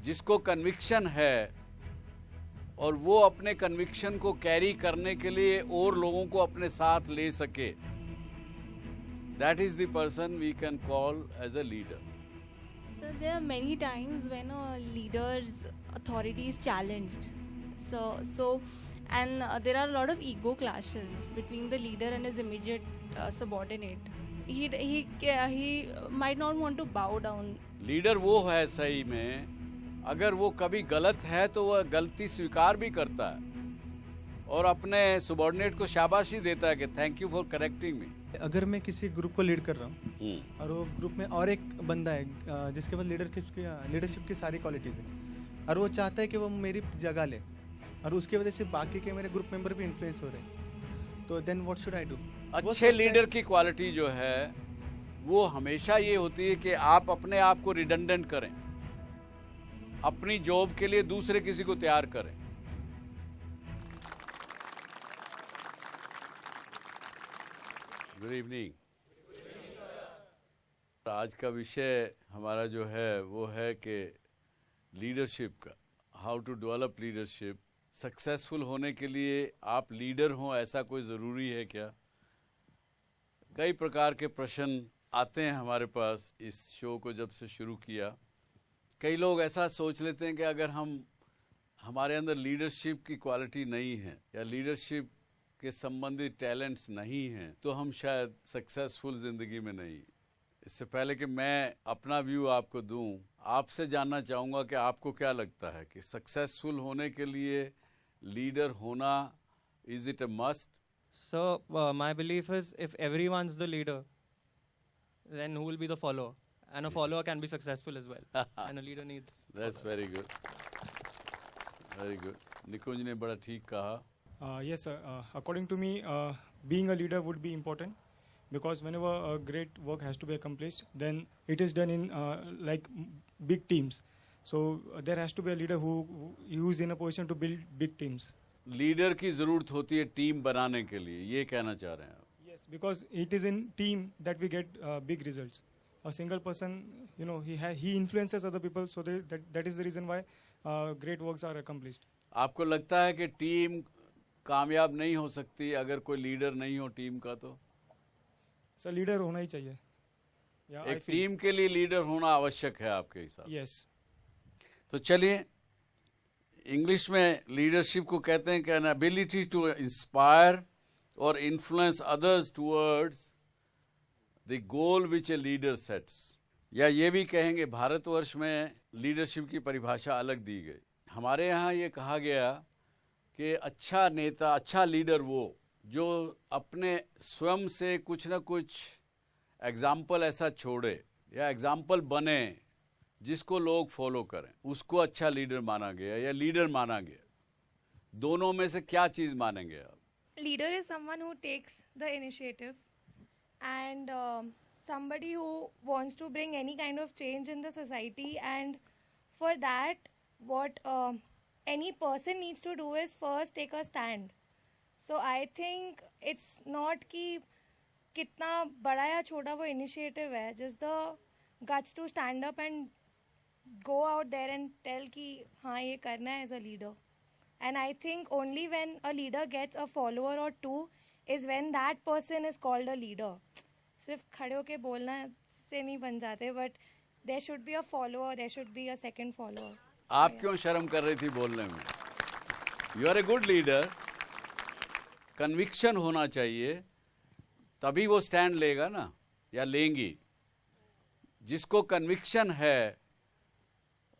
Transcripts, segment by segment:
जिसको कन्विक्शन है और वो अपने कन्विक्शन को कैरी करने के लिए और लोगों को अपने साथ ले सके, that is the person we can call as a leader. So there are many times when a leader's authority is challenged. And there are a lot of ego clashes between the leader and his immediate subordinate. He might not want to bow down. Leader वो है सही में, अगर वो कभी गलत है तो वह गलती स्वीकार भी करता है और अपने सबॉर्डिनेट को शाबाशी देता है कि thank you for correcting me. अगर मैं किसी ग्रुप को लीड कर रहा हूँ और वो ग्रुप में और एक बंदा है जिसके पास लीडरशिप की सारी क्वालिटीज़ है और वो चाहता है कि वो मेरी जगह ले और उसकी वजह से बाकी के मेरे ग्रुप मेंबर भी इन्फ्लुएंस हो रहे हैं, तो then what should I do? अच्छे लीडर की क्वालिटी जो है वो हमेशा ये होती है कि आप अपने आप को रिडंडेंट करें, अपनी जॉब के लिए दूसरे किसी को तैयार करें. Good evening. आज का विषय हमारा जो है वो है कि लीडरशिप का, how to develop leadership. Successful होने के लिए आप लीडर हों ऐसा कोई ज़रूरी है क्या? कई प्रकार के प्रश्न आते हैं हमारे पास इस शो को जब से शुरू किया. कई लोग ऐसा सोच लेते हैं कि अगर हमारे अंदर लीडरशिप की क्वालिटी नहीं है या लीडरशिप के संबंधित टैलेंट्स नहीं हैं तो हम शायद सक्सेसफुल ज़िंदगी में नहीं. इससे पहले कि मैं अपना व्यू आपको दूं, आपसे जानना चाहूँगा कि आपको क्या लगता है कि सक्सेसफुल होने के लिए लीडर होना, is it a must? So my belief is if everyone's the leader, then who will be the follower? And a follower can be successful as well. And a leader needs. That's very good. Very good. निकुंज ने बड़ा ठीक कहा. Yes, sir. According to me, being a leader would be important because whenever a great work has to be accomplished, then it is done in like big teams. So there has to be a leader who is in a position to build big teams. Leader की जरूरत होती है team बनाने के लिए, ये कहना चाह रहे हैं आप? Yes, because it is in team that we get big results. A single person, he influences other people, so that is the reason why great works are accomplished. आपको लगता है कि टीम कामयाब नहीं हो सकती अगर कोई लीडर नहीं हो टीम का? तो सर लीडर होना ही चाहिए. एक टीम के लिए लीडर होना आवश्यक है आपके हिसाब? Yes. तो चलिए, इंग्लिश में लीडरशिप को कहते हैं कि एन एबिलिटी टू इंस्पायर और influence others towards the goal which a leader sets. या ये भी कहेंगे भारतवर्ष में लीडरशिप की परिभाषा अलग दी गई. हमारे यहाँ ये कहा गया कि अच्छा नेता, अच्छा लीडर वो जो अपने स्वयं से कुछ ना कुछ एग्जाम्पल ऐसा छोड़े या एग्जाम्पल बने जिसको लोग फॉलो करें, उसको अच्छा लीडर माना गया या लीडर माना गया. दोनों में से क्या चीज मानेंगे आप? Leader is someone who takes the initiative and somebody who wants to bring any kind of change in the society, and for that what any person needs to do is first take a stand. So I think it's not कि कितना बड़ा या छोटा वो initiative है, just the guts to stand up and go out there and tell कि हाँ ये करना है as a leader. And I think only when a leader gets a follower or two is when that person is called a leader. सिर्फ खड़े होके बोलना से नहीं बन जाते, but there should be a follower, there should be a second follower. आप क्यों शर्म कर रही थी बोलने में? You are a good leader. Conviction होना चाहिए, तभी वो स्टैंड लेगा ना, या लेंगी. जिसको कन्विक्शन है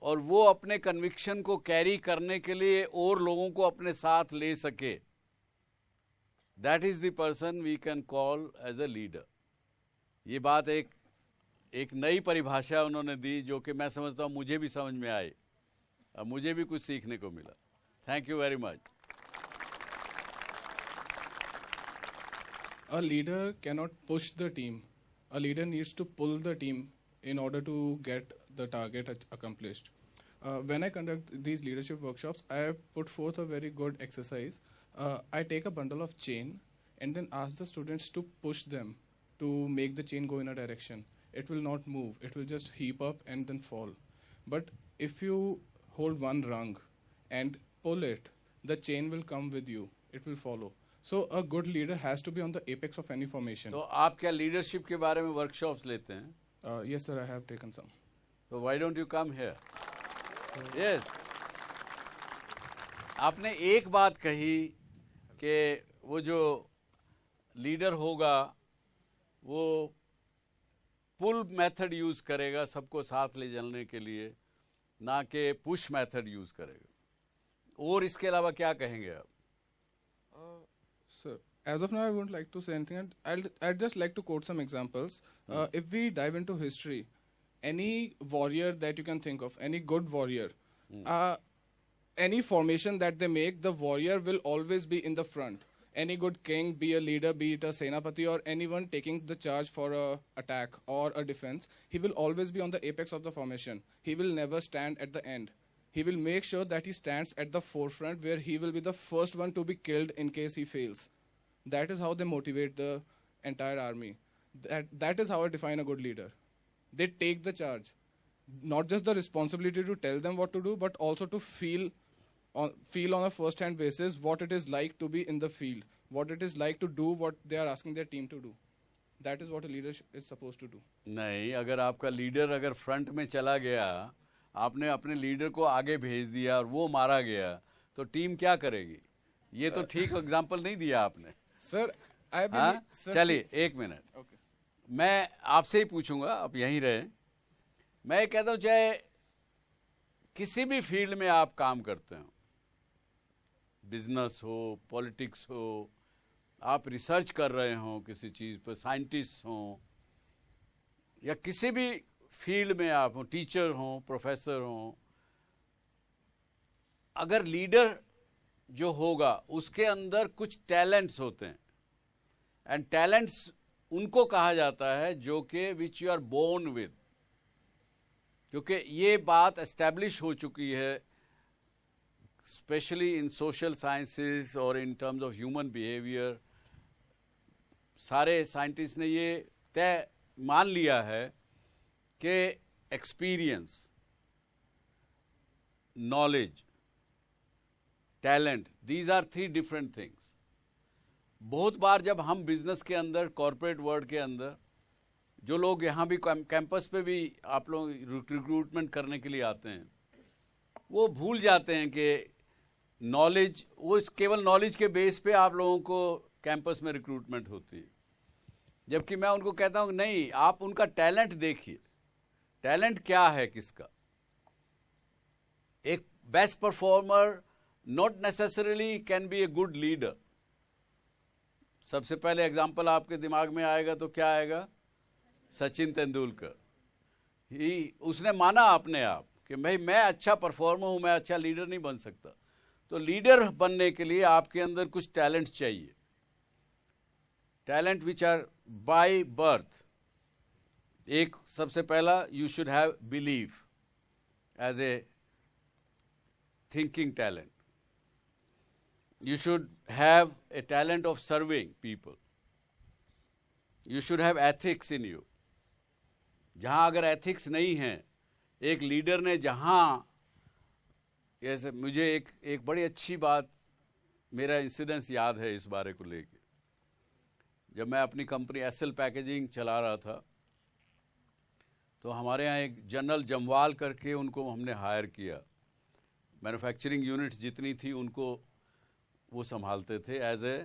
और वो अपने कन्विक्शन को कैरी करने के लिए और लोगों को अपने साथ ले सके, that is the person we can call as a leader. ये बात एक नई परिभाषा उन्होंने दी जो कि मैं समझता हूँ मुझे भी समझ में आई और मुझे भी कुछ सीखने को मिला. Thank you very much. A leader cannot push the team. A leader needs to pull the team in order to get the target accomplished. When I conduct these leadership workshops, I put forth a very good exercise. I take a bundle of chain and then ask the students to push them to make the chain go in a direction. It will not move. It will just heap up and then fall. But if you hold one rung and pull it, the chain will come with you. It will follow. So a good leader has to be on the apex of any formation. तो आप क्या leadership के बारे में workshops लेते हैं? Yes, sir, I have taken some. तो why don't you come here? Yes. आपने एक बात कही कि वो जो लीडर होगा वो पुल मेथड यूज करेगा सबको साथ ले चलने के लिए, ना कि पुश मेथड यूज करेगा। और इसके अलावा क्या कहेंगे आप? Sir, as of now, I wouldn't like to say anything. And I'd just like to quote some examples. If we dive into history, any warrior that you can think of, any good warrior, any formation that they make, the warrior will always be in the front. Any good king, be a leader, be it a senapati or anyone taking the charge for a attack or a defense, he will always be on the apex of the formation. He will never stand at the end. He will make sure that he stands at the forefront where he will be the first one to be killed in case he fails. That is how they motivate the entire army. That is how I define a good leader. They take the charge. Not just the responsibility to tell them what to do, but also to feel on a first-hand basis what it is like to be in the field, what it is like to do what they are asking their team to do. That is what a leader is supposed to do. नहीं, अगर आपका leader अगर front में चला गया, आपने अपने leader को आगे भेज दिया और वो मारा गया, तो टीम क्या करेगी? ये तो ठीक एग्जांपल नहीं दिया आपने। सर, हाँ? चलिए एक मिनट। Okay. मैं आपसे ही पूछूंगा, आप यहीं रहे। मैं ये कहता हूँ चाहे किसी भी फील्ड में आप काम करते हो, बिजनेस हो, पॉलिटिक्स हो, आप रिसर्च कर रहे हो किसी चीज़ पर, साइंटिस्ट हो, या किसी भी फील्ड में आप हो, टीचर हो, प्रोफेसर हो, अगर लीडर जो होगा उसके अंदर कुछ टैलेंट्स होते हैं, एंड टैलेंट्स उनको कहा जाता है जो कि which you are born with, क्योंकि ये बात एस्टैब्लिश हो चुकी है स्पेशली इन सोशल साइंसेस और in terms of human behaviour. सारे साइंटिस्ट ने ये तय मान लिया है कि experience, knowledge, talent, these are 3 different things. बहुत बार जब हम बिजनेस के अंदर, कॉरपोरेट वर्ल्ड के अंदर, जो लोग यहाँ भी कैंपस पे भी आप लोग रिक्रूटमेंट करने के लिए आते हैं, वो भूल जाते हैं कि नॉलेज, वो केवल नॉलेज के बेस पे आप लोगों को कैंपस में रिक्रूटमेंट होती है, जबकि मैं उनको कहता हूँ नहीं, आप उनका टैलेंट देखिए। टैलेंट क्या है किसका? एक best performer not necessarily can be A good leader. सबसे पहले एग्जांपल आपके दिमाग में आएगा तो क्या आएगा? सचिन तेंदुलकर। उसने माना अपने आप कि भाई मैं अच्छा परफॉर्मर हूं, मैं अच्छा लीडर नहीं बन सकता। तो लीडर बनने के लिए आपके अंदर कुछ टैलेंट चाहिए, talent which are by birth. एक सबसे पहला, you should have belief as a thinking talent. You should have a talent of serving people. You should have ethics in you. जहाँ अगर ethics नहीं है, एक लीडर ने जहाँ, जैसे मुझे एक बड़ी अच्छी बात, मेरा इंसिडेंस याद है इस बारे को लेके। जब मैं अपनी कंपनी एसएल पैकेजिंग चला रहा था, तो हमारे यहाँ एक जनरल जमवाल करके उनको हमने हायर किया। मैन्युफैक्चरिंग यूनिट्स जितनी थी उनको वो संभालते थे as a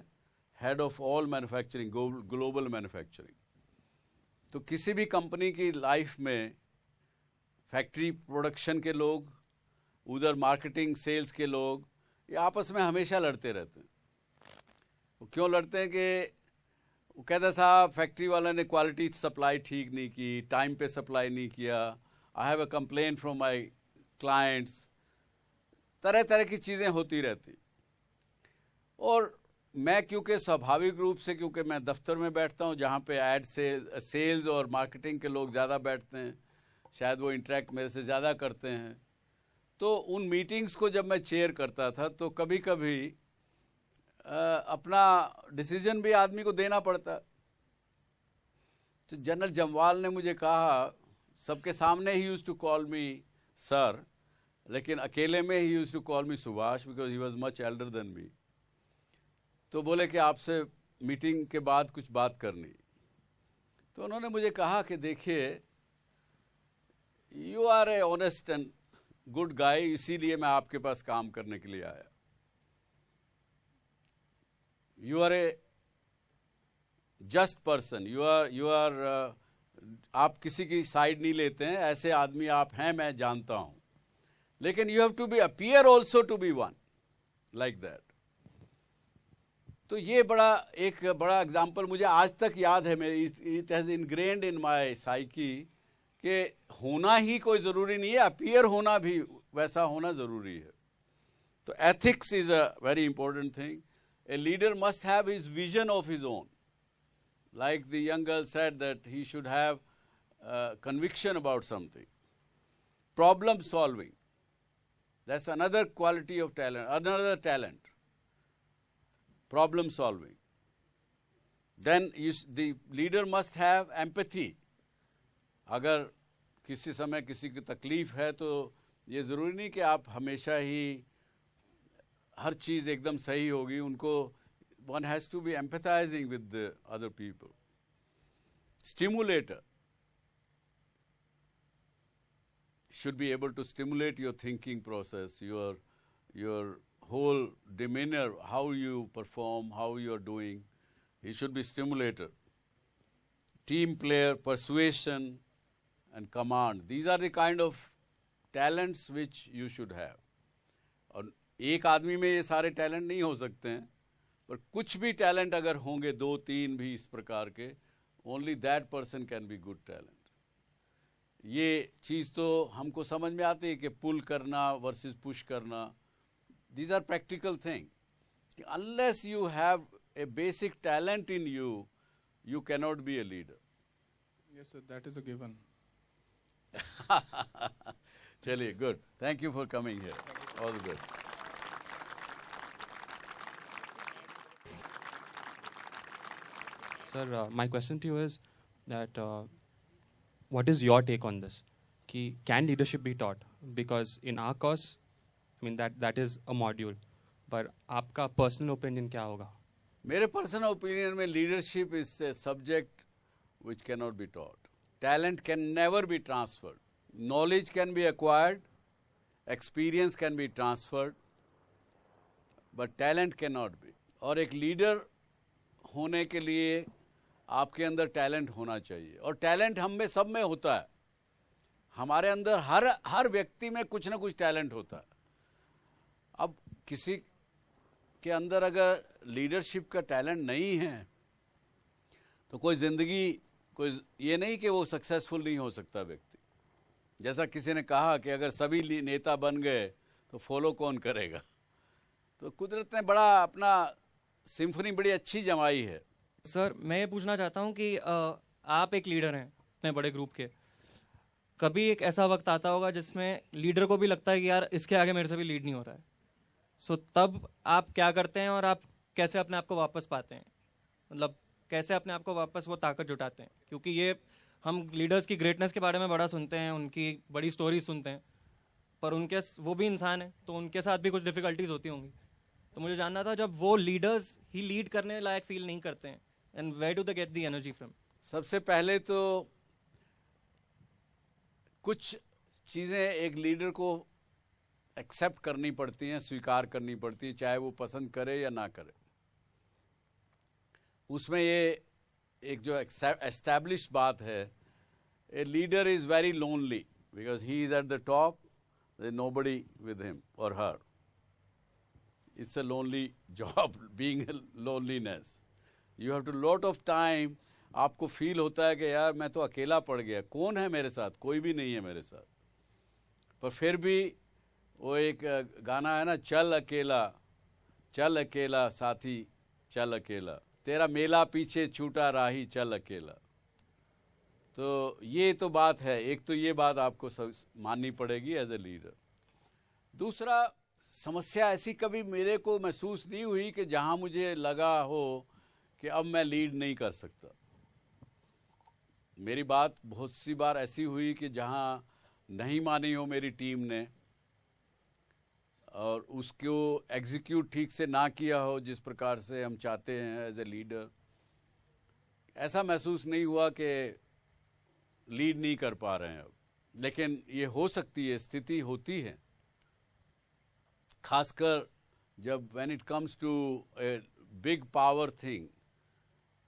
head of all manufacturing, global manufacturing. तो किसी भी कंपनी की लाइफ में फैक्ट्री प्रोडक्शन के लोग, उधर मार्केटिंग सेल्स के लोग, ये आपस में हमेशा लड़ते रहते हैं। वो क्यों लड़ते हैं कि वो कहते साहब फैक्ट्री वाला ने क्वालिटी सप्लाई ठीक नहीं की, टाइम पे सप्लाई नहीं किया, I have a complaint from my clients, तरह तरह की चीज़ें होती रहती। और मैं क्योंकि स्वाभाविक रूप से, क्योंकि मैं दफ्तर में बैठता हूं जहां पे ऐड से सेल्स और मार्केटिंग के लोग ज़्यादा बैठते हैं, शायद वो इंटरेक्ट मेरे से ज़्यादा करते हैं, तो उन मीटिंग्स को जब मैं चेयर करता था तो कभी कभी अपना डिसीजन भी आदमी को देना पड़ता। तो जनरल जमवाल ने मुझे कहा, सबके सामने ही used to call me sir, लेकिन अकेले में ही used to call me Subhash because he was much elder than me. तो बोले कि आपसे मीटिंग के बाद कुछ बात करनी। तो उन्होंने मुझे कहा कि देखिए, you are a honest and good guy, इसीलिए मैं आपके पास काम करने के लिए आया। You are a just person, you are आप किसी की साइड नहीं लेते हैं, ऐसे आदमी आप हैं, मैं जानता हूं। लेकिन you have to be appear also to be one like that. तो ये एक बड़ा एग्जाम्पल मुझे आज तक याद है मेरी। It has ingrained in my psyche कि होना ही कोई ज़रूरी नहीं है, अपीयर होना भी वैसा होना ज़रूरी है। तो ethics is a very important thing. A leader must have his vision of his own, like the young girl said, that he should have conviction about something. Problem solving, that's another quality of talent, another talent. Problem solving. Then the leader must have empathy. अगर किसी समय किसी की तकलीफ है तो ये ज़रूरी नहीं कि आप हमेशा ही हर चीज़ एकदम सही होगी। उनको one has to be empathizing with the other people. Stimulator should be able to stimulate your thinking process, your whole demeanor, how you perform, how you are doing. He should be stimulator. Team player, persuasion, and command. These are the kind of talents which you should have. और एक आदमी में ये सारे talent नहीं हो सकते हैं, पर कुछ भी टैलेंट अगर होंगे, 2-3 भी इस प्रकार के, only that person can be good talent. ये चीज़ तो हमको समझ में आती है कि पुल करना वर्सेस पुश करना, these are practical thing. Unless you have a basic talent in you, you cannot be a leader. Yes, sir, that is a given. चलिए, good, thank you for coming here, all the best. Sir, my question to you is that what is your take on this? Can leadership be taught? Because in our course, I mean that is a module. But आपका personal opinion क्या होगा? मेरे personal opinion में leadership is a subject which cannot be taught. Talent can never be transferred. Knowledge can be acquired, experience can be transferred, but talent cannot be. और एक leader होने के लिए आपके अंदर टैलेंट होना चाहिए, और टैलेंट हम में सब में होता है। हमारे अंदर हर व्यक्ति में कुछ ना कुछ टैलेंट होता है। अब किसी के अंदर अगर लीडरशिप का टैलेंट नहीं है तो कोई ये नहीं कि वो सक्सेसफुल नहीं हो सकता व्यक्ति। जैसा किसी ने कहा कि अगर सभी नेता बन गए तो फॉलो कौन करेगा। तो कुदरत ने बड़ा अपना सिम्फनी बड़ी अच्छी जमाई है। सर, मैं ये पूछना चाहता हूँ कि आप एक लीडर हैं इतने बड़े ग्रुप के, कभी एक ऐसा वक्त आता होगा जिसमें लीडर को भी लगता है कि यार इसके आगे मेरे से भी लीड नहीं हो रहा है, सो तब आप क्या करते हैं और आप कैसे अपने आप को वापस पाते हैं? मतलब कैसे अपने आप को वापस वो ताकत जुटाते हैं? क्योंकि ये हम लीडर्स की ग्रेटनेस के बारे में बड़ा सुनते हैं, उनकी बड़ी स्टोरीज सुनते हैं, पर वो भी इंसान है, तो उनके साथ भी कुछ डिफिकल्टीज होती होंगी। तो मुझे जानना था, जब वो लीडर्स ही लीड करने लायक फील नहीं करते हैं, and where do they get the energy from? सबसे पहले तो कुछ चीज़ें एक लीडर को एक्सेप्ट करनी पड़ती हैं, स्वीकार करनी पड़ती है, चाहे वो पसंद करे या ना करे। उसमें ये एक जो एस्टैब्लिश बात है, a leader is very lonely because he is at the top, there nobody with him or her. It's a lonely job, being loneliness. You have to lot of time, आपको फील होता है कि यार मैं तो अकेला पड़ गया, कौन है मेरे साथ? कोई भी नहीं है मेरे साथ। पर फिर भी वो एक गाना है ना, चल अकेला साथी चल अकेला, तेरा मेला पीछे छूटा राही चल अकेला। तो ये तो बात है, एक तो ये बात आपको माननी पड़ेगी एज ए लीडर। दूसरा, समस्या ऐसी कभी मेरे को महसूस नहीं हुई कि जहां मुझे लगा हो कि अब मैं लीड नहीं कर सकता। मेरी बात बहुत सी बार ऐसी हुई कि जहां नहीं मानी हो मेरी टीम ने, और उसको एग्जीक्यूट ठीक से ना किया हो जिस प्रकार से हम चाहते हैं एज ए लीडर, ऐसा महसूस नहीं हुआ कि लीड नहीं कर पा रहे हैं अब। लेकिन ये हो सकती है, स्थिति होती है, खासकर जब when it comes to a big power thing,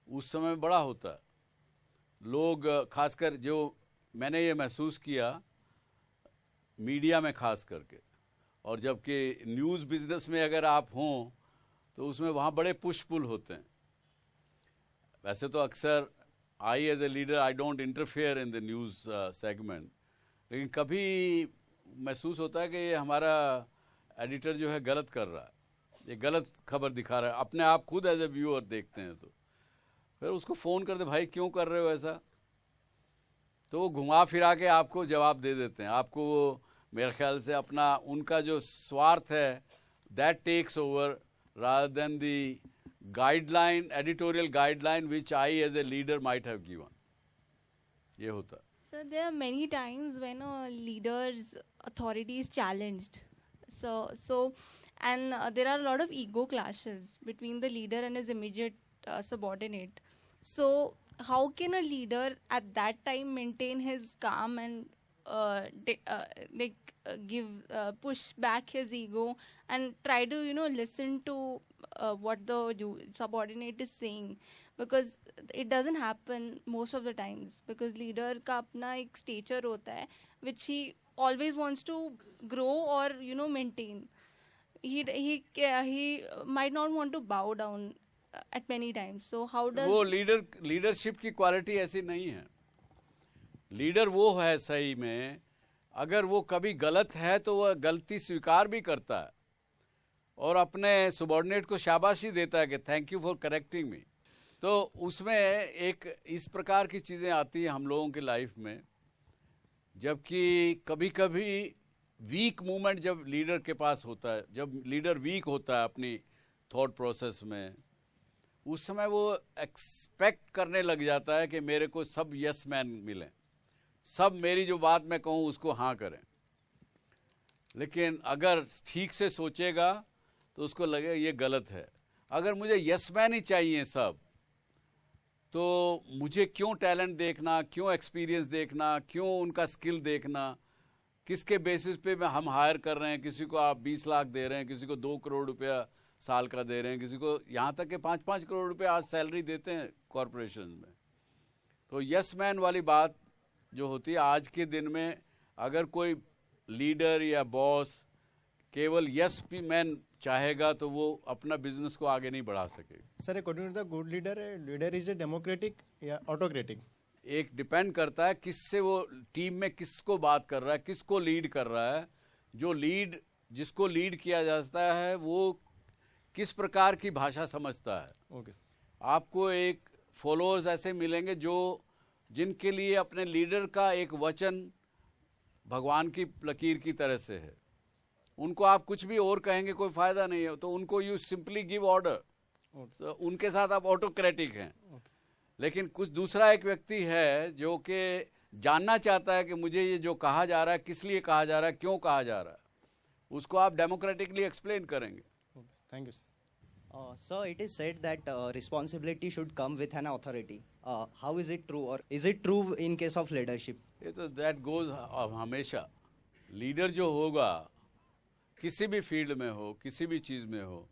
उस समय बड़ा होता है। लोग खासकर जो मैंने ये महसूस किया मीडिया में खास करके, और जबकि न्यूज़ बिजनेस में अगर आप हों तो उसमें वहाँ बड़े पुश पुल होते हैं। वैसे तो अक्सर I as a leader I don't interfere in the news segment, लेकिन कभी महसूस होता है कि ये हमारा एडिटर जो है गलत कर रहा है, ये गलत खबर दिखा रहा है। अपने आप खुद एज ए व्यूअर देखते हैं तो फिर उसको फ़ोन करते, भाई क्यों कर रहे हो ऐसा, तो वो घुमा फिरा के आपको जवाब दे देते हैं। आपको वो मेरे ख्याल से अपना उनका जो स्वार्थ है that takes over rather than the guideline, editorial guideline which I as a leader might have given. ये होता। So there are many times when a leader's authority is challenged. And there are a lot of ego clashes between the leader and his immediate subordinate. So how can a leader at that time maintain his calm and push back his ego and try to listen to what the subordinate is saying, because it doesn't happen most of the times, because leader का अपना एक stature होता है which he always wants to grow or maintain. He might not want to bow down at many times. So how does वो leadership की quality ऐसी नहीं है। लीडर वो है सही में, अगर वो कभी गलत है तो वह गलती स्वीकार भी करता है और अपने सबॉर्डिनेट को शाबाशी देता है कि thank you for correcting me. तो उसमें एक इस प्रकार की चीज़ें आती हैं हम लोगों की लाइफ में, जबकि कभी कभी वीक मूवमेंट जब लीडर के पास होता है, जब लीडर वीक होता है अपनी थॉट प्रोसेस में, उस समय वो एक्सपेक्ट करने लग जाता है कि मेरे को सब यस मैन मिलें, सब मेरी जो बात मैं कहूँ उसको हाँ करें। लेकिन अगर ठीक से सोचेगा तो उसको लगेगा ये गलत है। अगर मुझे यस मैन ही चाहिए सब, तो मुझे क्यों टैलेंट देखना, क्यों एक्सपीरियंस देखना, क्यों उनका स्किल देखना, किसके बेसिस पे हम हायर कर रहे हैं। किसी को आप 20 लाख दे रहे हैं, किसी को 2 करोड़ रुपया साल का दे रहे हैं, किसी को यहाँ तक कि 5-5 करोड़ रुपए आज सैलरी देते हैं कॉरपोरेशन में। तो यस मैन वाली बात जो होती है आज के दिन में, अगर कोई लीडर या बॉस केवल यस मैन चाहेगा तो वो अपना बिजनेस को आगे नहीं बढ़ा सकेगा। Sir, according to the good leader is a democratic या ऑटोक्रेटिक? एक डिपेंड करता है किससे वो टीम में किसको बात कर रहा है, किसको लीड कर रहा है। जो जिसको लीड किया जाता है वो किस प्रकार की भाषा समझता है। ओके। आपको एक फॉलोअर्स ऐसे मिलेंगे जिनके लिए अपने लीडर का एक वचन भगवान की लकीर की तरह से है। उनको आप कुछ भी और कहेंगे कोई फायदा नहीं है, तो उनको यू सिंपली गिव ऑर्डर, उनके साथ आप ऑटोक्रेटिक हैं। लेकिन कुछ दूसरा एक व्यक्ति है जो कि जानना चाहता है कि मुझे ये जो कहा जा रहा है किस लिए कहा जा रहा है, क्यों कहा जा रहा है, उसको आप डेमोक्रेटिकली एक्सप्लेन करेंगे। Thank you sir. Sir, it is said that responsibility should come with an authority. How is it true, or is it true in case of leadership? ये तो दैट गोज हमेशा। लीडर जो होगा किसी भी field में हो, किसी भी चीज़ में हो,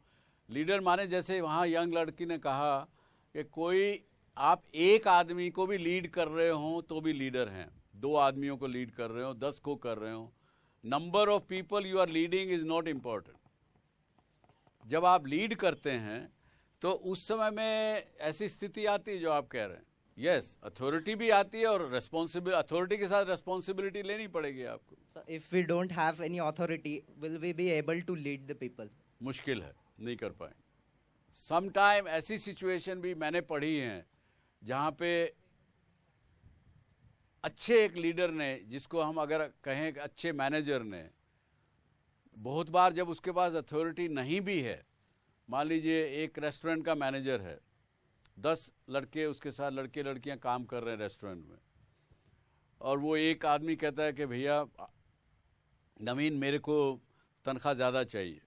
लीडर माने जैसे वहाँ यंग लड़की ने कहा कि कोई आप एक आदमी को भी लीड कर रहे हो तो भी लीडर हैं, 2 आदमियों को लीड कर रहे हो, 10 को कर रहे हो, number of people you are leading is not important. जब आप लीड करते हैं तो उस समय में ऐसी स्थिति आती है जो आप कह रहे हैं। यस, अथॉरिटी भी आती है और अथॉरिटी के साथ रेस्पॉन्सिबिलिटी लेनी पड़ेगी आपको। So, if we don't have any authority, will we be able to lead the people? मुश्किल है, नहीं कर पाएंगे। समटाइम ऐसी सिचुएशन भी मैंने पढ़ी हैं जहाँ पे अच्छे एक लीडर ने, जिसको हम अगर कहें कि अच्छे मैनेजर ने, बहुत बार जब उसके पास अथॉरिटी नहीं भी है, मान लीजिए एक रेस्टोरेंट का मैनेजर है, 10 लड़के उसके साथ लड़के लड़कियां काम कर रहे हैं रेस्टोरेंट में, और वो एक आदमी कहता है कि भैया नवीन मेरे को तनख्वाह ज़्यादा चाहिए।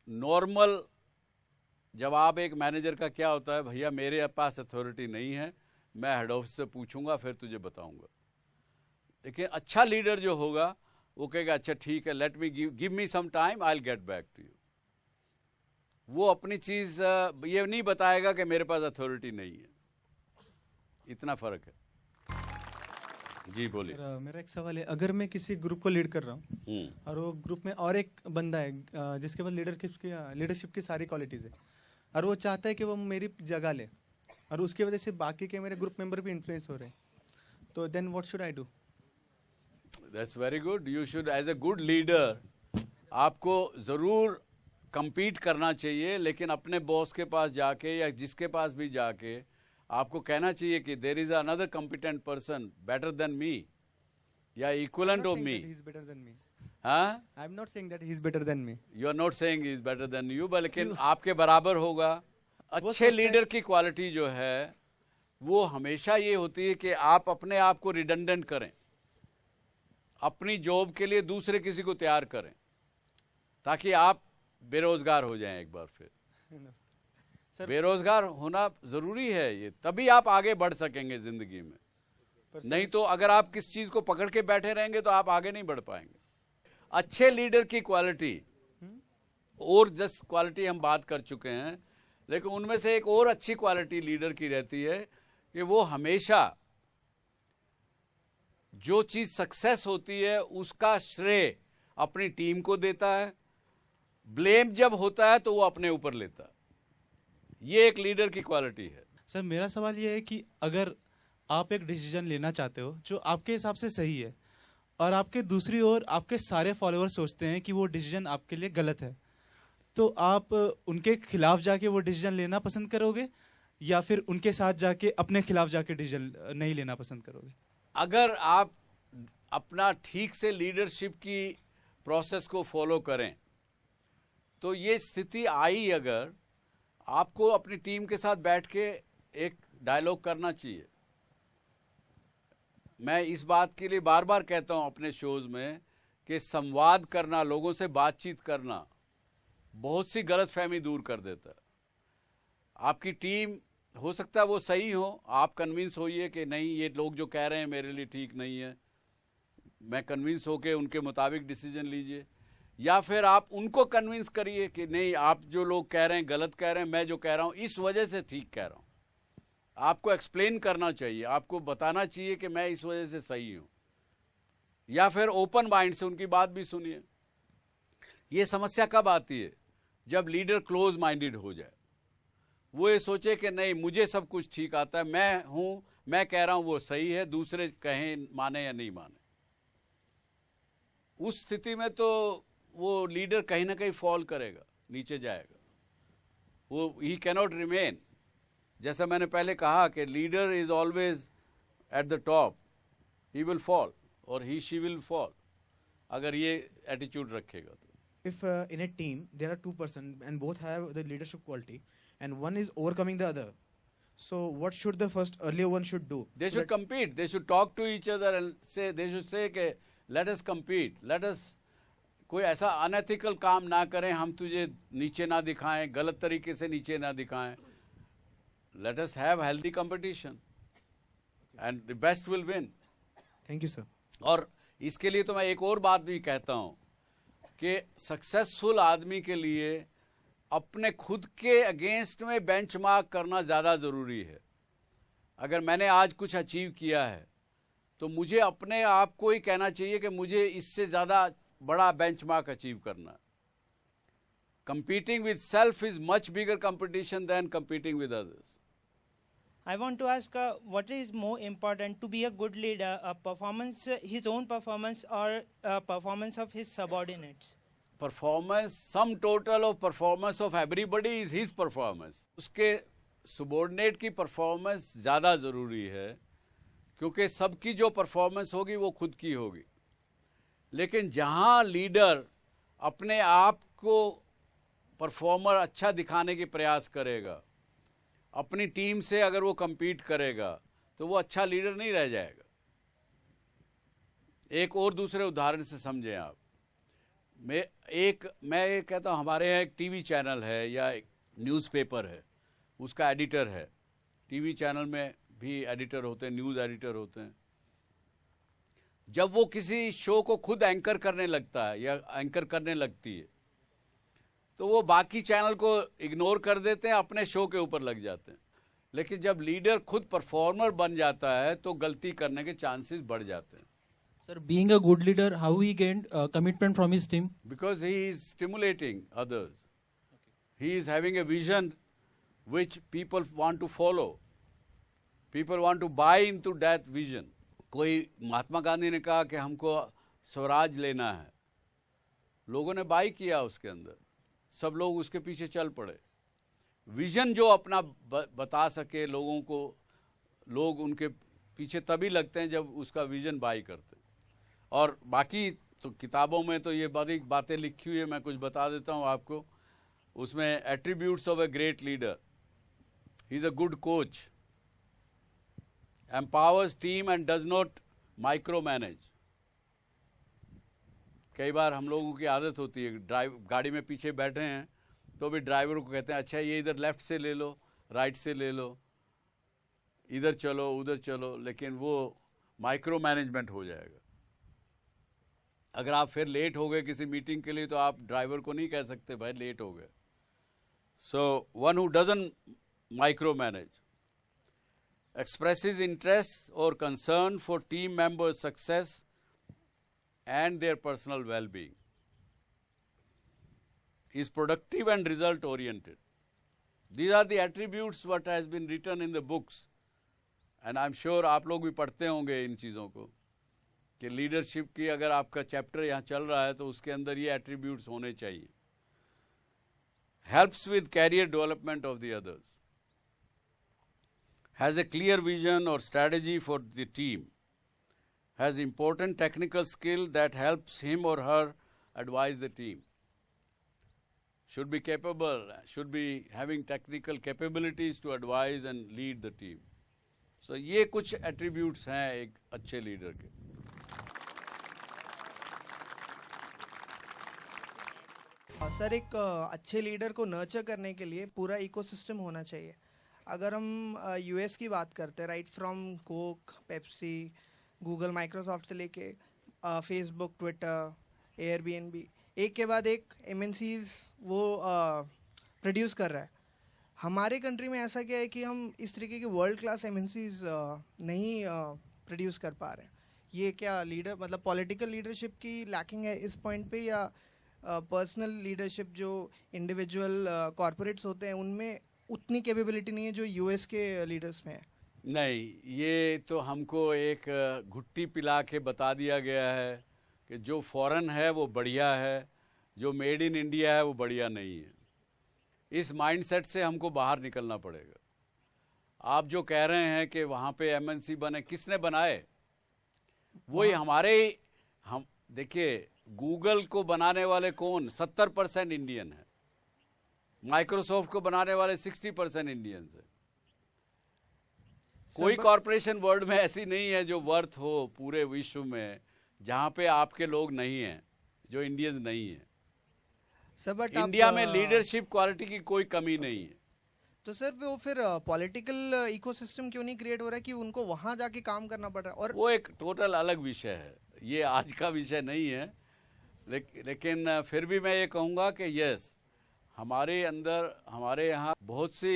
नॉर्मल जब आप एक मैनेजर का क्या होता है, भैया मेरे पास अथॉरिटी नहीं है, मैं हेड ऑफिस से पूछूंगा फिर तुझे बताऊंगा। लेकिन अच्छा लीडर जो होगा वो कहेगा अच्छा ठीक है, let me give me some time, I will get back to you. वो अपनी चीज़ ये नहीं बताएगा कि मेरे पास अथॉरिटी नहीं है। इतना फर्क है। जी बोलिए। मेरा एक सवाल है, अगर मैं किसी ग्रुप को लीड कर रहा हूँ और वो ग्रुप में और एक बंदा है जिसके पास लीडरशिप की सारी क्वालिटीज़ है और वो चाहता है कि वो मेरी जगह ले और उसकी वजह से बाकी के मेरे ग्रुप मेंबर भी इन्फ्लुएंस हो रहे हैं, तो then what should I do? That's very good. You should as a good leader, आपको ज़रूर compete करना चाहिए, लेकिन अपने बॉस के पास जाके या जिसके पास भी जाके आपको कहना चाहिए कि there is another competent person better than me या इक्वलेंट ऑफ मी। हाँ, I am not saying that he is better than me. You are not saying he is better than you, बल्कि आपके बराबर होगा। अच्छे लीडर की quality जो है वो हमेशा ये होती है कि आप अपने आप को रिडंडेंट करें, अपनी जॉब के लिए दूसरे किसी को तैयार करें ताकि आप बेरोजगार हो जाएं एक बार फिर। बेरोजगार होना जरूरी है, ये तभी आप आगे बढ़ सकेंगे जिंदगी में। नहीं तो अगर आप किस चीज को पकड़ के बैठे रहेंगे तो आप आगे नहीं बढ़ पाएंगे। अच्छे लीडर की क्वालिटी, और 10 क्वालिटी हम बात कर चुके हैं, लेकिन उनमें से एक और अच्छी क्वालिटी लीडर की रहती है कि वो हमेशा जो चीज सक्सेस होती है उसका श्रेय अपनी टीम को देता है, ब्लेम जब होता है तो वो अपने ऊपर लेता है। ये एक लीडर की क्वालिटी है। सर मेरा सवाल ये है कि अगर आप एक डिसीजन लेना चाहते हो जो आपके हिसाब से सही है और आपके दूसरी ओर आपके सारे फॉलोअर्स सोचते हैं कि वो डिसीजन आपके लिए गलत है, तो आप उनके खिलाफ जाके वो डिसीजन लेना पसंद करोगे या फिर उनके साथ जाके अपने खिलाफ जाके डिसीजन नहीं लेना पसंद करोगे? अगर आप अपना ठीक से लीडरशिप की प्रोसेस को फॉलो करें तो ये स्थिति आई, अगर आपको अपनी टीम के साथ बैठ के एक डायलॉग करना चाहिए। मैं इस बात के लिए बार बार कहता हूं अपने शोज में कि संवाद करना, लोगों से बातचीत करना बहुत सी गलतफहमी दूर कर देता है। आपकी टीम हो सकता है वो सही हो, आप कन्विंस होइए कि नहीं ये लोग जो कह रहे हैं मेरे लिए ठीक नहीं है, मैं कन्विंस होके उनके मुताबिक डिसीजन लीजिए, या फिर आप उनको कन्विंस करिए कि नहीं आप जो लोग कह रहे हैं गलत कह रहे हैं, मैं जो कह रहा हूं इस वजह से ठीक कह रहा हूं। आपको एक्सप्लेन करना चाहिए, आपको बताना चाहिए कि मैं इस वजह से सही हूं, या फिर ओपन माइंड से उनकी बात भी सुनिए। ये समस्या कब आती है? जब लीडर क्लोज माइंडेड हो जाए, वो ये सोचे कि नहीं मुझे सब कुछ ठीक आता है, मैं कह रहा हूं वो सही है, दूसरे कहें माने या नहीं माने। उस स्थिति में तो वो लीडर कहीं ना कहीं फॉल करेगा, नीचे जाएगा, वो ही कैनॉट रिमेन। जैसा मैंने पहले कहा कि leader is always at the top, he will fall और ही शी विल फॉल, अगर ये एटीट्यूड रखेगा तो। If in a team there are two persons and both have the leadership quality and one is overcoming the other, so what should the earlier one should do? They should compete. They should talk to each other and they should say कि let us compete, let us कोई ऐसा unethical काम ना करें, हम तुझे नीचे ना दिखाएं, गलत तरीके से नीचे ना दिखाएं। Let us have healthy competition and the best will win. Thank you sir. और इसके लिए तो मैं एक और बात भी कहता हूं कि सक्सेसफुल आदमी के लिए अपने खुद के अगेंस्ट में बेंचमार्क करना ज़्यादा ज़रूरी है। अगर मैंने आज कुछ अचीव किया है तो मुझे अपने आप को ही कहना चाहिए कि मुझे इससे ज़्यादा बड़ा बेंचमार्क अचीव करना। Competing with self is much bigger competition than competing with others. I want to ask what is more important to be a good leader, his own performance or performance of his subordinates? Performance, sum total of performance of everybody is his performance. उसके subordinate की performance ज़्यादा ज़रूरी है क्योंकि सबकी जो performance होगी वो खुद की होगी। लेकिन जहाँ लीडर अपने आप को परफॉर्मर अच्छा दिखाने के प्रयास करेगा, अपनी टीम से अगर वो compete करेगा तो वो अच्छा लीडर नहीं रह जाएगा। एक और दूसरे उदाहरण से समझें आप। मैं ये कहता हूँ, हमारे यहाँ एक टीवी चैनल है या एक न्यूज़पेपर है, उसका एडिटर है। टीवी चैनल में भी एडिटर होते हैं, न्यूज़ एडिटर होते हैं। जब वो किसी शो को खुद एंकर करने लगता है या एंकर करने लगती है, तो वो बाकी चैनल को इग्नोर कर देते हैं, अपने शो के ऊपर लग जाते हैं। लेकिन जब लीडर खुद परफॉर्मर बन जाता है तो गलती करने के चांसेस बढ़ जाते हैं। Sir, being a good leader, how he gained commitment from his team? Because he is stimulating others. He is having a vision which people want to follow. People want to buy into that vision. कोई महात्मा गांधी ने कहा कि हमको स्वराज लेना है, लोगों ने by किया उसके अंदर, सब लोग उसके पीछे चल पड़े। विजन जो अपना बता सके लोगों को, लोग उनके पीछे तभी लगते हैं जब उसका विजन बाई करते हैं। और बाकी तो किताबों में तो ये बड़ी बातें लिखी हुई है, मैं कुछ बता देता हूँ आपको। उसमें attributes of a great leader, he is a good coach, empowers team and does not micromanage. कई बार हम लोगों की आदत होती है, गाड़ी में पीछे बैठे हैं तो भी ड्राइवर को कहते हैं अच्छा ये इधर लेफ्ट से ले लो, राइट से ले लो, इधर चलो उधर चलो, लेकिन वो माइक्रो मैनेजमेंट हो जाएगा। अगर आप फिर लेट हो गए किसी मीटिंग के लिए तो आप ड्राइवर को नहीं कह सकते भाई लेट हो गए। So one who doesn't micro manage expresses interest or concern for team members' success and their personal well-being, is productive and result-oriented. These are the attributes what has been written in the books, and I'm sure आप लोग भी पढ़ते होंगे इन चीज़ों को कि leadership की अगर आपका चैप्टर यहाँ चल रहा है तो उसके अंदर ये attributes होने चाहिए। Helps with career development of the others. Has a clear vision or strategy for the team, has important technical skill that helps him or her advise the team, should be capable, should be having technical capabilities to advise and lead the team. So ये कुछ attributes हैं एक अच्छे leader के। Sir, एक अच्छे leader को nurture करने के लिए पूरा इकोसिस्टम होना चाहिए। अगर हम यूएस की बात करते हैं, right from Coke, Pepsi, Google, Microsoft से लेके फेसबुक, ट्विटर, एयरबीएनबी, एक के बाद एक एमएनसीज वो प्रोड्यूस कर रहा है। हमारे कंट्री में ऐसा क्या है कि हम इस तरीके की वर्ल्ड क्लास एमएनसीज नहीं प्रोड्यूस कर पा रहे हैं। ये क्या लीडर मतलब पॉलिटिकल लीडरशिप की लैकिंग है इस पॉइंट पे, या पर्सनल लीडरशिप जो इंडिविजुअल कॉरपोरेट्स होते हैं उनमें उतनी कैपेबिलिटी नहीं है जो यूएस के लीडर्स में है? नहीं, ये तो हमको एक घुट्टी पिला के बता दिया गया है कि जो फॉरेन है वो बढ़िया है, जो मेड इन इंडिया है वो बढ़िया नहीं है। इस माइंडसेट से हमको बाहर निकलना पड़ेगा। आप जो कह रहे हैं कि वहाँ पे एमएनसी बने, किसने बनाए? वही हमारे, हम देखिए गूगल को बनाने वाले कौन? 70% इंडियन है। माइक्रोसॉफ्ट को बनाने वाले 60% इंडियंस है। कोई कॉरपोरेशन वर्ल्ड में ऐसी नहीं है जो वर्थ हो पूरे विश्व में जहां पे आपके लोग नहीं हैं, जो इंडियंस नहीं है। इंडिया में लीडरशिप क्वालिटी की कोई कमी नहीं है। तो सर वो फिर पॉलिटिकल इकोसिस्टम क्यों नहीं क्रिएट हो रहा है कि उनको वहां जाके काम करना पड़ रहा है? और वो एक टोटल अलग विषय है, ये आज का विषय नहीं है। लेकिन फिर भी मैं ये कहूँगा कि यस, हमारे अंदर, हमारे यहाँ बहुत सी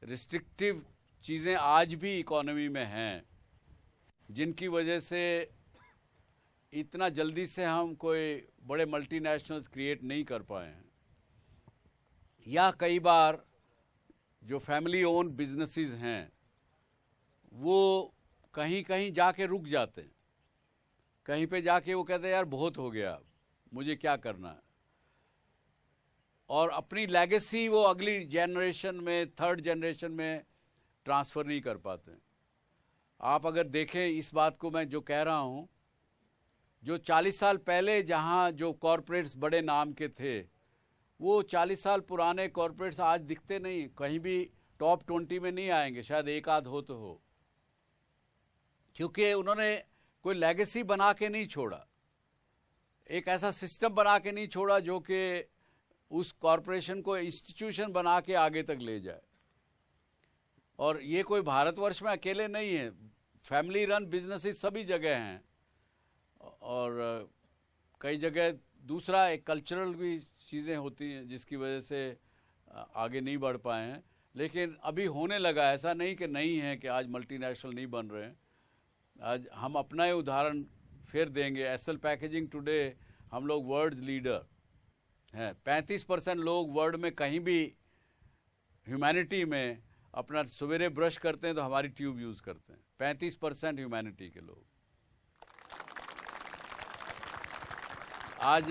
रिस्ट्रिक्टिव चीज़ें आज भी इकोनॉमी में हैं, जिनकी वजह से इतना जल्दी से हम कोई बड़े मल्टीनेशनल्स क्रिएट नहीं कर पाए हैं। या कई बार जो फैमिली ओन बिजनेसेस हैं वो कहीं कहीं जाके रुक जाते हैं, कहीं पे जाके वो कहते हैं यार बहुत हो गया, मुझे क्या करना है, और अपनी लेगेसी वो अगली जनरेशन में, थर्ड जनरेशन में ट्रांसफ़र नहीं कर पाते। आप अगर देखें इस बात को, मैं जो कह रहा हूँ, जो 40 साल पहले जहाँ जो कॉरपोरेट्स बड़े नाम के थे, वो 40 साल पुराने कॉरपोरेट्स आज दिखते नहीं, कहीं भी टॉप 20 में नहीं आएंगे, शायद एक आध हो तो हो, क्योंकि उन्होंने कोई लेगेसी बना के नहीं छोड़ा। एक ऐसा सिस्टम बना के नहीं छोड़ा जो कि उस कॉरपोरेशन को इंस्टीट्यूशन बना के आगे तक ले जाए। और ये कोई भारतवर्ष में अकेले नहीं है, फैमिली रन बिजनेसेस सभी जगह हैं, और कई जगह दूसरा एक कल्चरल भी चीज़ें होती हैं जिसकी वजह से आगे नहीं बढ़ पाए हैं, लेकिन अभी होने लगा। ऐसा नहीं कि नहीं है कि आज मल्टीनेशनल नहीं बन रहे हैं। आज हम अपना ही उदाहरण फिर देंगे। एसएल पैकेजिंग टुडे हम लोग वर्ल्ड लीडर हैं। 35% लोग वर्ल्ड में कहीं भी ह्यूमैनिटी में अपना सवेरे ब्रश करते हैं तो हमारी ट्यूब यूज़ करते हैं। 35% ह्यूमैनिटी के लोग। आज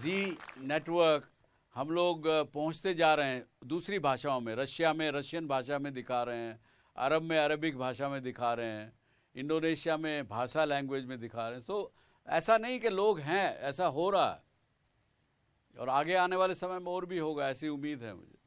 जी नेटवर्क हम लोग पहुंचते जा रहे हैं दूसरी भाषाओं में। रशिया में रशियन भाषा में दिखा रहे हैं, अरब में अरबिक भाषा में दिखा रहे हैं, इंडोनेशिया में भाषा लैंग्वेज में दिखा रहे हैं। तो ऐसा नहीं कि लोग हैं, ऐसा हो रहा है और आगे आने वाले समय में और भी होगा, ऐसी उम्मीद है मुझे।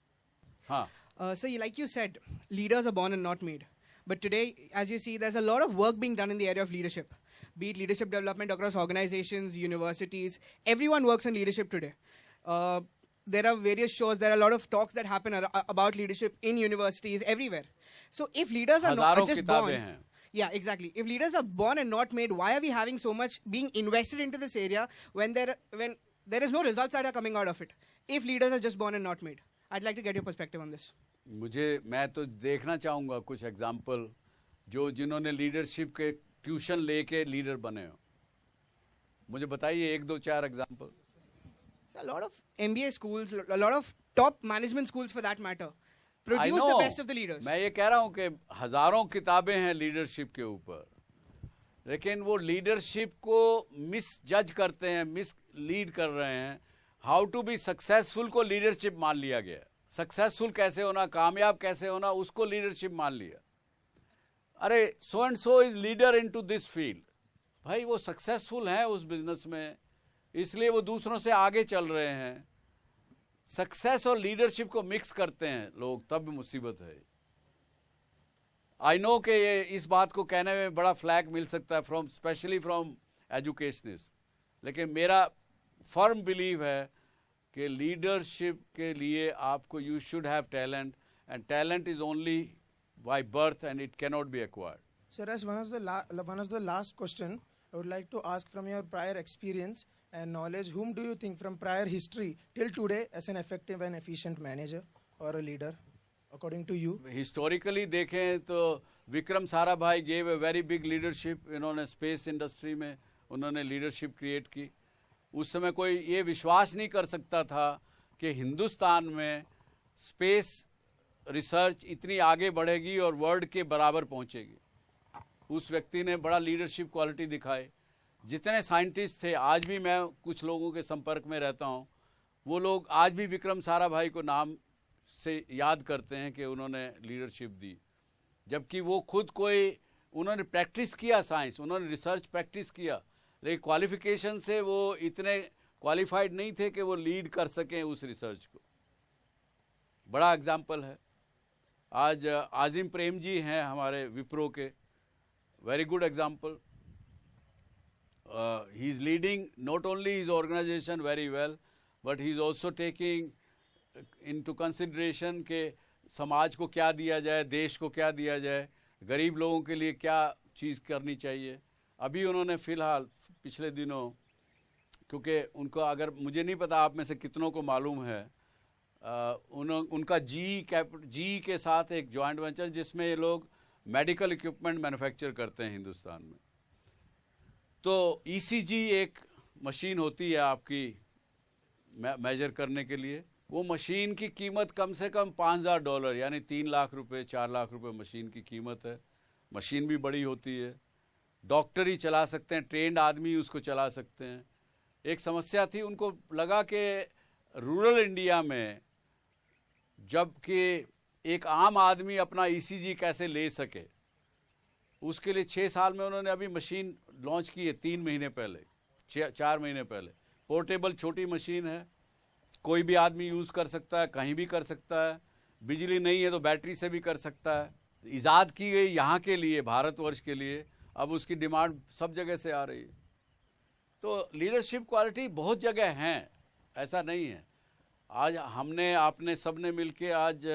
हाँ। So like you said, leaders are born and not made. But today, as you see, there's a lot of work being done in the area of leadership. Be it leadership development across organizations, universities, everyone works on leadership today. There are various shows, there are a lot of talks that happen about leadership in universities, everywhere. So if leaders are not just born... Yeah, exactly. If leaders are born and not made, why are we having so much being invested into this area when there is no results that are coming out of it? If leaders are just born and not made. I'd like to get your perspective on this. मैं तो देखना चाहूँगा कुछ example जिन्होंने leadership के tuition लेके leader बने हो। मुझे बताइए 1-2-4 example. A lot of MBA schools, a lot of top management schools for that matter, produce the best of the leaders. मैं ये कह रहा हूँ कि हजारों किताबें हैं लीडरशिप के ऊपर, लेकिन वो लीडरशिप को मिस जज करते हैं, मिस लीड कर रहे हैं। हाउ टू बी सक्सेसफुल को लीडरशिप मान लिया गया। सक्सेसफुल कैसे होना, कामयाब कैसे होना, उसको लीडरशिप मान लिया। अरे so and so is leader into this field. भाई वो सक्सेसफुल हैं उस बिजनेस में, इसलिए वो दूसरों से आगे चल रहे हैं। सक्सेस और लीडरशिप को मिक्स करते हैं लोग, तब मुसीबत है। आई नो कि ये इस बात को कहने में बड़ा फ्लैग मिल सकता है स्पेशली फ्रॉम एजुकेशनिस्ट, लेकिन मेरा फर्म बिलीव है कि लीडरशिप के लिए आपको you should have talent, and talent is only by birth and it cannot be acquired. Sir, as one of the last question, I would like to ask from your prior experience and knowledge, whom do you think from prior history till today as an effective and efficient manager or a leader, according to you? Historically देखें तो Vikram Sarabhai gave a very big leadership। इन्होंने space industry में उन्होंने leadership create की। उस समय कोई ये विश्वास नहीं कर सकता था कि हिंदुस्तान में स्पेस रिसर्च इतनी आगे बढ़ेगी और वर्ल्ड के बराबर पहुंचेगी। उस व्यक्ति ने बड़ा लीडरशिप क्वालिटी दिखाई। जितने साइंटिस्ट थे, आज भी मैं कुछ लोगों के संपर्क में रहता हूं, वो लोग आज भी विक्रम साराभाई को नाम से याद करते हैं कि उन्होंने लीडरशिप दी, जबकि वो खुद उन्होंने प्रैक्टिस किया साइंस, उन्होंने रिसर्च प्रैक्टिस किया, लेकिन क्वालिफिकेशन से वो इतने क्वालिफाइड नहीं थे कि वो लीड कर सकें उस रिसर्च को। बड़ा एग्जाम्पल है। आज आजिम प्रेम जी हैं हमारे विप्रो के, very good example. He is leading not only his organisation very well, but he is also taking into consideration के समाज को क्या दिया जाए, देश को क्या दिया जाए, गरीब लोगों के लिए क्या चीज़ करनी चाहिए। अभी उन्होंने फ़िलहाल पिछले दिनों, क्योंकि उनको, अगर मुझे नहीं पता आप में से कितनों को मालूम है, उनका जी के साथ एक जॉइंट वेंचर जिसमें ये लोग मेडिकल इक्विपमेंट मैन्युफैक्चर करते हैं हिंदुस्तान में। तो ECG एक मशीन होती है आपकी मेजर करने के लिए। वो मशीन की कीमत कम से कम $5,000 यानी 3 लाख रुपए 4 लाख रुपए मशीन की कीमत है। मशीन भी बड़ी होती है, डॉक्टर ही चला सकते हैं, ट्रेंड आदमी उसको चला सकते हैं। एक समस्या थी, उनको लगा कि रूरल इंडिया में जबकि एक आम आदमी अपना ECG कैसे ले सके, उसके लिए 6 साल में उन्होंने अभी मशीन लॉन्च की है। 3 महीने पहले, 4 महीने पहले। पोर्टेबल छोटी मशीन है, कोई भी आदमी यूज़ कर सकता है, कहीं भी कर सकता है। बिजली नहीं है तो बैटरी से भी कर सकता है। इजाद की गई यहाँ के लिए, भारतवर्ष के लिए। अब उसकी डिमांड सब जगह से आ रही है। तो लीडरशिप क्वालिटी बहुत जगह हैं, ऐसा नहीं है। आज हमने आपने सबने मिलके आज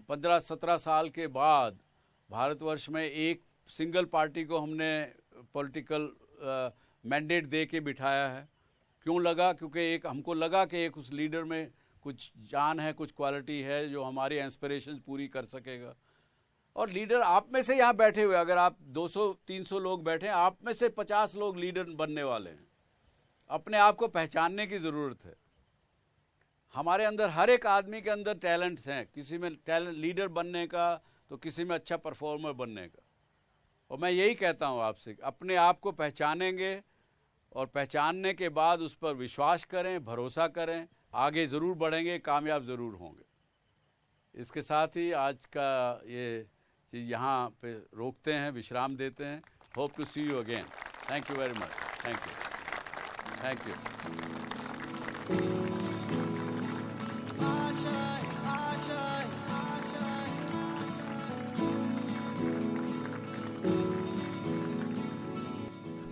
15-17 साल के बाद भारतवर्ष में एक सिंगल पार्टी को हमने पॉलिटिकल मैंडेट दे के बिठाया है। क्यों लगा? क्योंकि एक हमको लगा कि एक उस लीडर में कुछ जान है, कुछ क्वालिटी है जो हमारी एस्पिरेशंस पूरी कर सकेगा। और लीडर आप में से यहाँ बैठे हुए, अगर आप 200-300 लोग बैठे हैं, आप में से 50 लोग लीडर बनने वाले हैं। अपने आप को पहचानने की ज़रूरत है। हमारे अंदर हर एक आदमी के अंदर टैलेंट्स हैं, किसी में टैलेंट लीडर बनने का, तो किसी में अच्छा परफॉर्मर बनने का। और मैं यही कहता हूँ आपसे, अपने आप को पहचानेंगे और पहचानने के बाद उस पर विश्वास करें, भरोसा करें, आगे ज़रूर बढ़ेंगे, कामयाब ज़रूर होंगे। इसके साथ ही आज का ये चीज़ यहाँ पे रोकते हैं, विश्राम देते हैं। Hope to see you again. Thank you very much. Thank you. Thank you.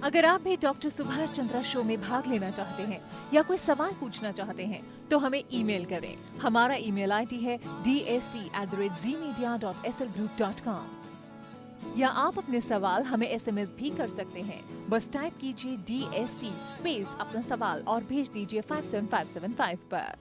अगर आप भी डॉक्टर सुभाष चंद्रा शो में भाग लेना चाहते हैं या कोई सवाल पूछना चाहते हैं तो हमें ईमेल करें। हमारा ईमेल आईडी है dsc@zmedia.slgroup.com। या आप अपने सवाल हमें SMS भी कर सकते हैं। बस टाइप कीजिए DSC स्पेस अपना सवाल और भेज दीजिए 57575 पर।